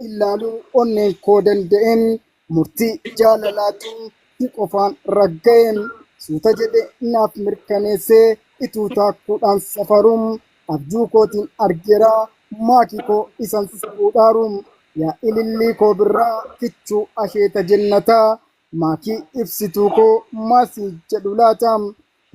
ilaaluu onneen koo danda'een murtii jaalalaatu si qofaan ragga'een suuta jedhe naaf mirkaneessee ituu taakkuudhaan safaruun abjuu kootiin argeera maakii koo isan fuudhaaruun yaa ilillii koo birraa kichuu asheeta jennataa maakii ibsituu koo maasii jedhu laata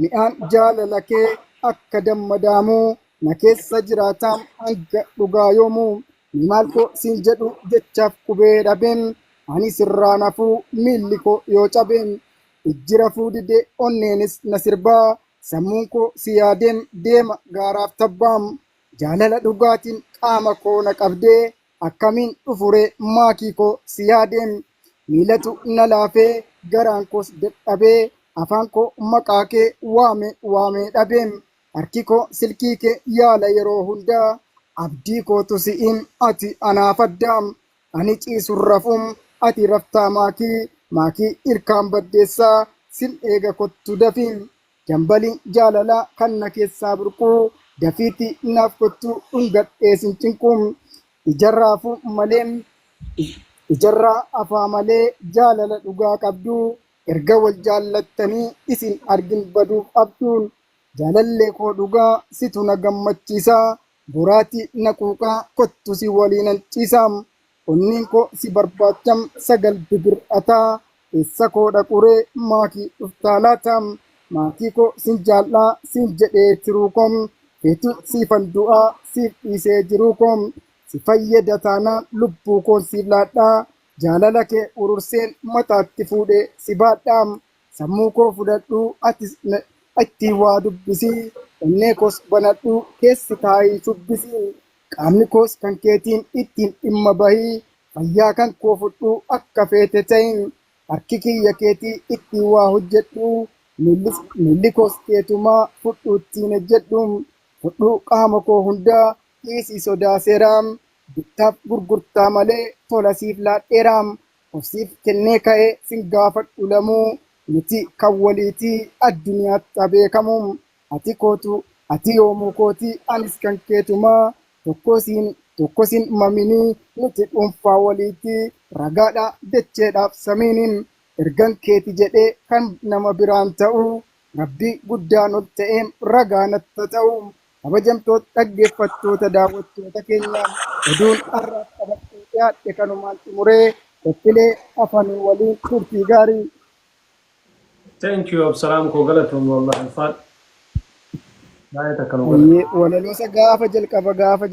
mi'aan jaalala kee akka dammadaamuu na keessa jiraataa hanga dhugaa yoomuu ni maal koo siin jedhu jechaaf qubee dhabeen ani sirraa nafuu miilli koo yoo cabeen ijji rafuu dide onneenis na sirbaa sammuun koo si yaadeen deema gaaraaf tabbaam jaalala dhugaatiin qaama koo na qabdee akkamiin dhufure maakii koo si yaadeen miilatu na laafee garaan koos dadhabee afaan koo maqaa kee waame dhabeen harki koo silkii kee yaala yeroo hundaa abdii kootu si'in ati anaaf addaam ani ciisun rafuun ati raftaa maakii ilkaan baddeessaa sin eega kottu dafiin jambaliin jaalalaa kan na keessaa burquu dafiitti naaf kottu dhungadhee sin cinquun ijarraafuu malee ijarraa afaa malee jaalala dhugaa qabduu erga wal jaallattanii isin argin baduuf abduun jaalallee koo dhugaa situ na gammachiisaa boraatii na quuqaa kottu si waliinan ciisaam onniin koo si barbaacham sagal bibir'ataa eessa koo dhaquree maakii dhuftaa laataam maakii koo sin jaallaa sin jedhee tiruu koom feetu siifan du'aa siif dhiisee jiruu koom si fayyada taanaan lubbuu koon siif laadhaa jaalala kee ururseen mataatti fuudhee si baadhaam sammuu koo fudhadhuu atis itti waa dubbisii onnee koos banadhuu keessi taa'ii shubbisii qaamni koos kan keetiin ittiin dhimma bahii fayyaa kan koo fudhuu akka feete ta'iin harki kiyya keetii ittiin waa hojjedhuu miilli koos keetumaa fudhuu ittiin ejjedhuun fudhuu qaama koo hundaa dhiisii sodaaseeraam bittaaf gurgurtaa malee tola siif laadheeraam of siif kennee ka'ee sin gaafadhu lamuu miti kan waliitii addunyaatti beekamuun ati kootu ati yoomuu kootii anis kan keetumaa tokkosiin maminii nuti dhuunfaa waliitii ragaadhaa dacheedhaaf samiiniin ergan keeti jedhee kan nama biraan ta'uu rabbii guddaan ol ta'een ragaa natta ta'uu kabajamtoota dhaggeeffattoota daawwattoota keenyaa oduun har'aaf qabattee dhiyaadhe kanumaan xumuree qophiilee afanii waliin turtii gaarii. Thank you Absalaam koo galatoom wallahi faal. Walalosa gaafa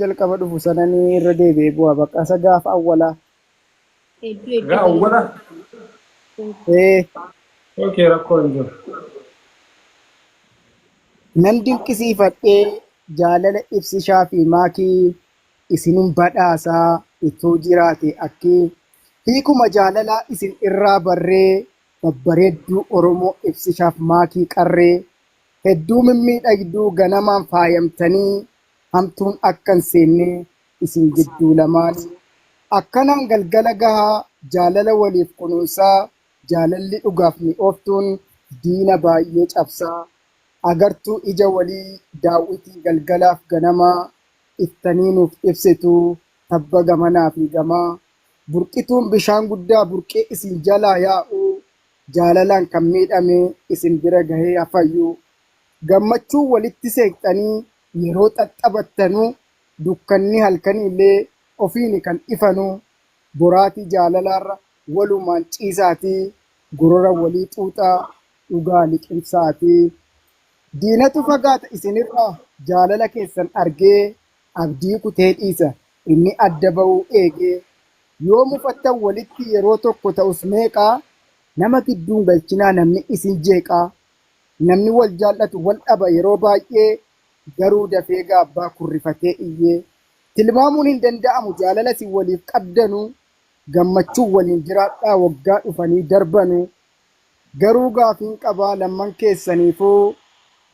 jalqaba dhufu sananii irra deebi'ee bu'aa bakka isa gaafa awwalaa. Gaa awwala? Okay rakkoo hin jiru. Nan dinqisiifadhee jaalala ibsishaa fi maakii isinin badhaasaa itoo jiraate akkii hiikuma jaalalaa isin irraa barree babbareedduu Oromoo ibsishaaf maakii qarree hedduu mimmiidhagduu ganamaan faayamtanii hamtuun akkan seennee isin gidduu lamaan akkanaan galgala gahaa jaalala waliif kunuunsaa jaalalli dhugaaf mi'ooftuun diina baay'ee cabsaa agartuu ija walii daawwitii galgalaaf ganamaa iftanii nuuf ibsituu tabba gamanaa fi gamaa burqituun bishaan guddaa burqee isin jalaa yaa'uu jaalalaan kan miidhame isin bira gahee hafayyuu gammachuu walitti seeqxanii yeroo xaxxabattanuu dukkanni halkanillee ofiini kan ifanuu boraatii jaalalaarra walumaan ciisaatii gorora walii xuuxaa dhugaa liqimsaatii diinatu fagaata isinirraa jaalala keessan argee abdii kutee dhiisa inni adda ba'uu eegee yoo mufattan walitti yeroo tokko ta'us meeqaa nama gidduun galchinaa namni isin jeeqaa namni wal jaallatu wal dhaba yeroo baay'ee garuu dafee gaabbaa kurrifatee iyyee tilmaamuun hin danda'amu jaalala si waliif qabdanuu gammachuu waliin jiraadhaa waggaa dhufanii darbanuu garuu gaafiin qabaa lamman keessaniifuu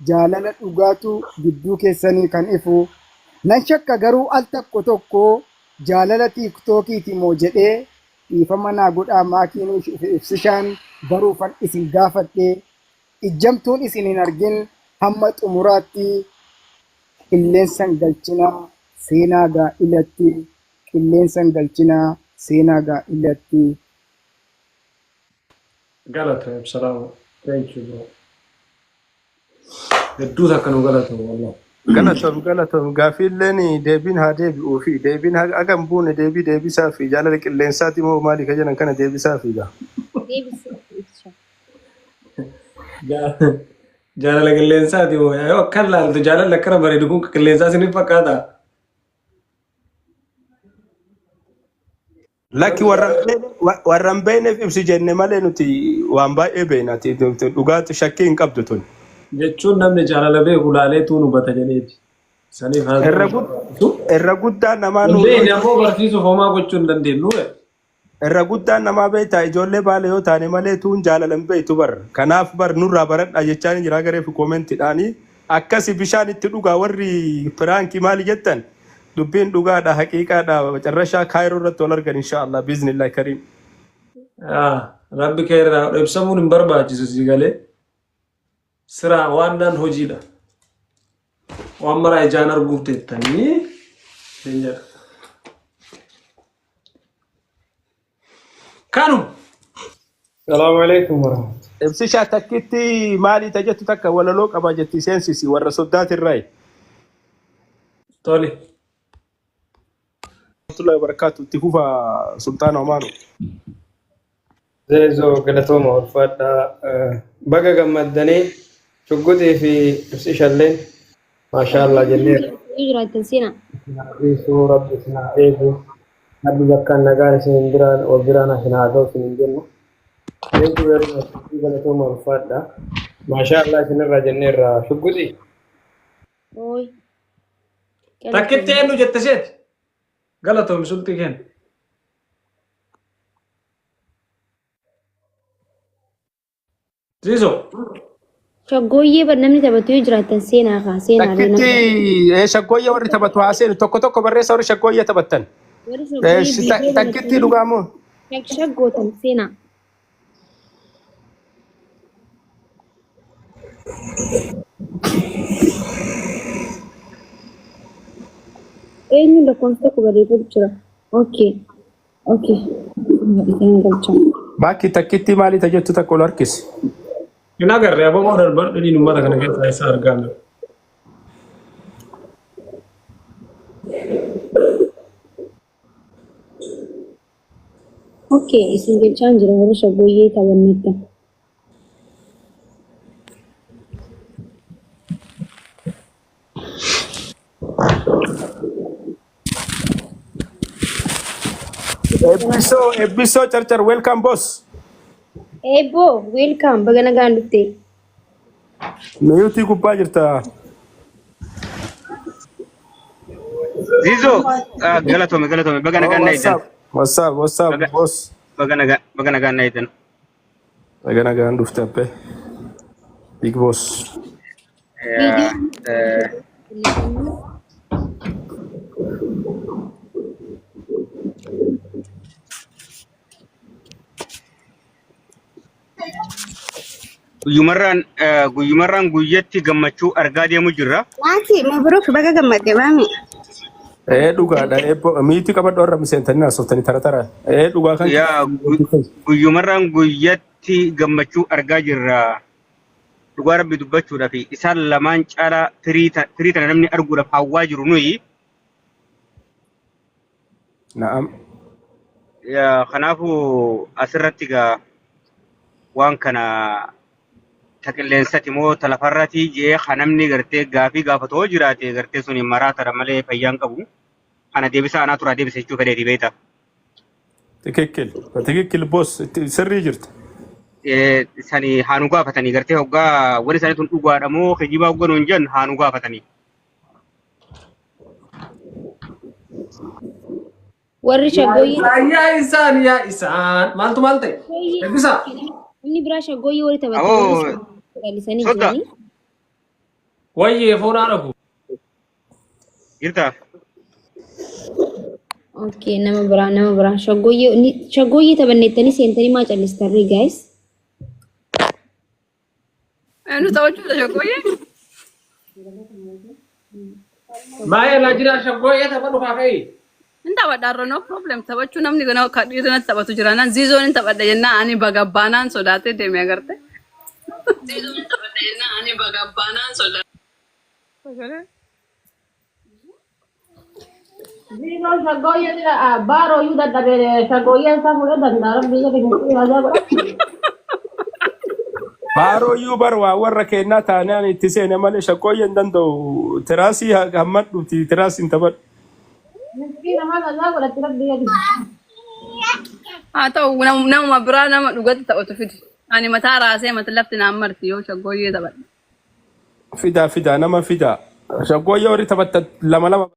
jaalala dhugaatu gidduu keessanii kan ifu nan shakka garuu al tokko jaalala tiiktookiiti moo jedhee dhiifama naa godhaa maakiin ibsishaan baruufan isin gaafadhee ijjamtuun isin hin argin hamma xumuraatti qilleensan galchinaa seenaa gaa'ilatti qilleensan galchinaa seenaa gaa'ilatti. Galata Absalaam. Thank you, bro. Hedduu takka nu galata wallah. Galatom gaaffiilleen deebiin haa deebi'uu fi deebiin hagam buune deebisaa fi jaalala qilleensaati moo maali ka jedhan kana deebisaa fi gaa. Jaalala qilleensaati moo yoo akkan laaltu jaalala akkana bareedu kun qilleensaa isiniif fakkaata? Lakki warran beekneef ibsi jenne malee nuti waan baay'ee beeknaati dhugaatti shakkii hin qabdu tun. Jechuun namni jaalala beeku laaleetu nu bata jedheeti. Saniif irra guddaan namaa nu ammoo barsiisuuf homaa gochuu hin dandeenyu. Irra guddaan namaa beektaa ijoollee baala yoo taane malee tuun jaalala hin beektu bar. Kanaaf bar nurraa baradha jechaan jira gareef koomentiidhaanii akkasi bishaan itti dhugaa warri firaankii maali jettan dubbiin dhugaadha haqiiqaadha carrashaa kaayiroo irratti wal argan inshaallah biiznillaahi kariim. Rabbi keerraa ibsamuun hin barbaachisu si galee. Sira waan dhaan hojiidha. Waan maraa ijaan arguuf teettanii jedha. Kanum. Salaamu alaikum warahmatullahi. Ibsishaa takkitti maali tajettu takka walaloo qaba jetti seensisi warra soddaatirraa. Tole. Warahmatullahi wabarakatuh itti fufa sultaana Omaanu. Zeezo galatooma ulfaadha. Baga gammaddanii shugguxii fi ibsishalleen maashaallah jenneera. Ijraatan sina. Riisuu rabbi sinaa eegu. Rabbi bakka nagaan isin biraan ol biraan asinaa ta'u isin jennu. Thank you very much. Galatooma ulfaadha. Maashaallah isinirraa jenneerra shugguxii. Oi. Takkitti eenyu jette seeti? Galatoom sultii kenna. Zizo. Shaggooyyee bar namni taphatu yoo jiraatan seenaa kaa seenaa Takkitti shaggooyyee warri taphatu haa seenu tokko barreessa warri shaggooyyee taphattan. Takkitti dhugaamoo? Shaggootan seenaa. Eenyu lakkoofsa tokko barreeffatu jira. Okay. Bakki takkitti maali tajettu takka ol harkisi. Hin agarre aboo darbadhanii uummata kana keessaa isa argamu. Okay, isin jechaan jira warra shaggooyyee taphanneetta. Ebbisoo Charchar welcome boss. Ebo, welcome. Baga nagaan dhufte. Nuyuutii gubbaa jirta. Zizo, galatome, baga nagaan naitan. What's up, boss? Baga nagaan naitan. Baga nagaan dhufte abbee. Big boss. Guyyumarraan guyyatti gammachuu argaa deemu jirra. Waanti mabruuk baga gammadde maami. Dhugaadha. Miiti qabadhu warra miseentanii haasofanii tara. Dhugaa kan. Guyyumarraan guyyatti gammachuu argaa jirra. Dhugaa rabbi dubbachuudhaaf isaan lamaan caalaa firii tana namni arguudhaaf hawwaa jiru nuyi. Na'am. Kanaafuu asirratti gaa waan kana taqilleensati moo talafarrati jee kanamni gartee gaafii gaafatoo jiraate gartee suni maraatara malee fayyaan qabu. Ana deebisa anaa turaa deebisa jechuu fedheeti beekta. Tikikkil boss sirrii jirta. Sani haanu gaafatanii gartee hoggaa warri isaanii tun dhugaadha moo kijibaa hogganuun jan haanu gaafatanii. Warri shaggooyyee. Yaa isaan maaltu maal ta'e? Eebbisa. Inni biraa shaggooyyee warri taphatan. Soda. Wayyee foon haadhafu. Jirta. Okay, nama biraa shaggooyyee taphanneettanii seentanii maa callistarree guys? Anu tawachuudha shaggooyyee. Maayee laa jira shaggooyyee tapha dhufaa ka'e. Inta badhaarra no problem taphachuu namni gana dhiirri taphatu jira nan ziizoon taphadha jennaan ani bagabbaanaan sodaatee deemee agarte. Ziizoon taphadha jennaan ani bagabbaanaan sodaatee. Ziizoon shaggooyyee jira baaroo iyyuu dadhabee shaggooyyeen isaa fuudhee danda'aara biyya keenya ajaa godha. Baarooyyuu bar waa warra kennaa taanaan itti seene malee shaggooyyeen danda'u tiraasii hammadhuuti tiraasiin taphadhu. Haa ta'u nama biraa nama dhugatti taphatu fidi. Ani mataa raasee mata lafti naan marti yoo shaggooyyee taphadha. Fidaa nama fidaa. Shaggooyyee warri taphattan lama.